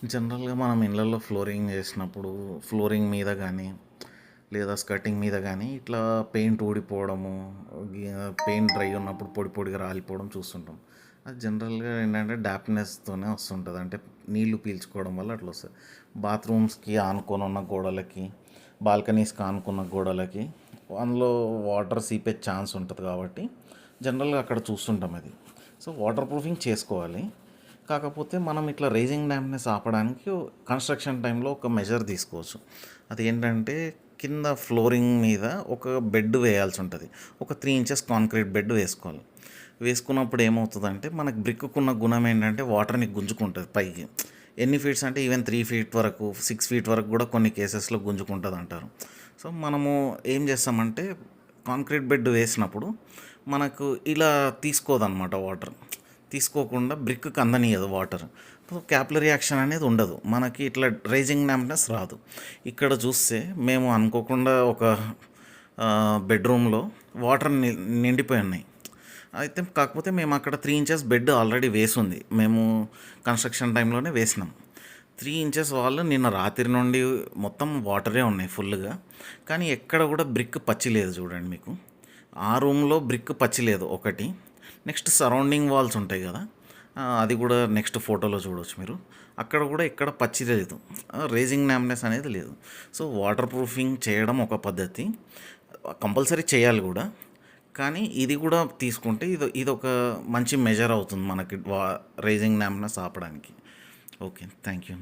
జనరల్‌గా మనం ఇళ్ళల్లో ఫ్లోరింగ్ చేసినప్పుడు, ఫ్లోరింగ్ మీద గానీ, లేదా స్కర్టింగ్ మీద గానీ, ఇట్లా పెయింట్ ఊడిపోవడము, గి పెయింట్ డ్రై ఉన్నప్పుడు పొడి పొడిగా రాలిపోవడం చూస్తుంటాం. అది జనరల్‌గా ఏంటంటే డాంప్‌నెస్‌తోనే వస్తుంటది. అంటే నీళ్లు పీల్చుకోవడం వల్ల అట్లా వస్తది. బాత్రూమ్స్‌కి ఆనుకొని గోడలకి, బాల్కనీస్‌కి ఆనుకున్న గోడలకి అందులో వాటర్ సీపే ఛాన్స్ ఉంటది కాబట్టి, జనరల్‌గా అక్కడ చూస్తుంటాం అది. సో, వాటర్ ప్రూఫింగ్ చేసుకోవాలి. కాకపోతే మనం ఇట్లా రైజింగ్ డ్యామ్‌నెస్ ఆపడానికి కన్‌స్ట్రక్షన్ టైంలో ఒక మెజర్ తీసుకోవచ్చు. అదేంటంటే కింద ఫ్లోరింగ్ మీద ఒక బెడ్ వేయాల్సుంటది. ఒక 3 ఇంచెస్ కాంక్రీట్ బెడ్ వేసుకోవాలి. వేసుకున్నప్పుడు ఏమవుతదంటే మనకు బ్రిక్కుకున్న గుణం ఏంటంటే వాటర్‌ని గుంజుకుంటది పైకి. ఎన్ని ఫీట్స్ అంటే ఈవెన్ 3 ఫీట్ వరకు, 6 ఫీట్ వరకు కూడా కొన్ని కేసెస్‌లో గుంజుకుంటదంటారు. సో, మనము ఏం చేస్తామంటే కాంక్రీట్ బెడ్ వేసినప్పుడు మనకు ఇలా తీసుకోదనమాట వాటర్. తీసుకోకుండా బ్రిక్‌కి అందనీయదు వాటర్. సో, క్యాపిలరీ యాక్షన్ అనేది ఉండదు. మనకి ఇట్లా రైజింగ్ డాంప్‌నెస్ రాదు. ఇక్కడ చూస్తే మేము అనుకోకుండా ఒక బెడ్‌రూమ్‌లో వాటర్ నిండిపోయి ఉన్నాయి. అయితే కాకపోతే మేము అక్కడ 3 ఇంచెస్ బెడ్ ఆల్రెడీ వేసుంది. మేము కన్‌స్ట్రక్షన్ టైంలోనే వేసినాం. 3 ఇంచెస్ వాల్ నిన్న రాత్రి నుండి మొత్తం వాటరే ఉన్నాయి ఫుల్‌గా. కానీ ఎక్కడ కూడా బ్రిక్ పచ్చి లేదు చూడండి మీకు. ఆ రూమ్‌లో బ్రిక్ పచ్చి లేదు ఒకటి. నెక్స్ట్ సరౌండింగ్ వాల్స్ ఉంటాయి కదా, అది కూడా నెక్స్ట్ ఫోటోలో చూడొచ్చు మీరు. అక్కడ కూడా ఎక్కడ పచ్చి లేదు, రేజింగ్ డాంప్‌నెస్ అనేది లేదు. సో, వాటర్ ప్రూఫింగ్ చేయడం ఒక పద్ధతి, కంపల్సరీ చేయాలి కూడా. కానీ ఇది కూడా తీసుకుంటే ఇదొక మంచి మెజర్ అవుతుంది మనకి రైజింగ్ డాంప్‌నెస్ ఆపడానికి. ఓకే. Thank you.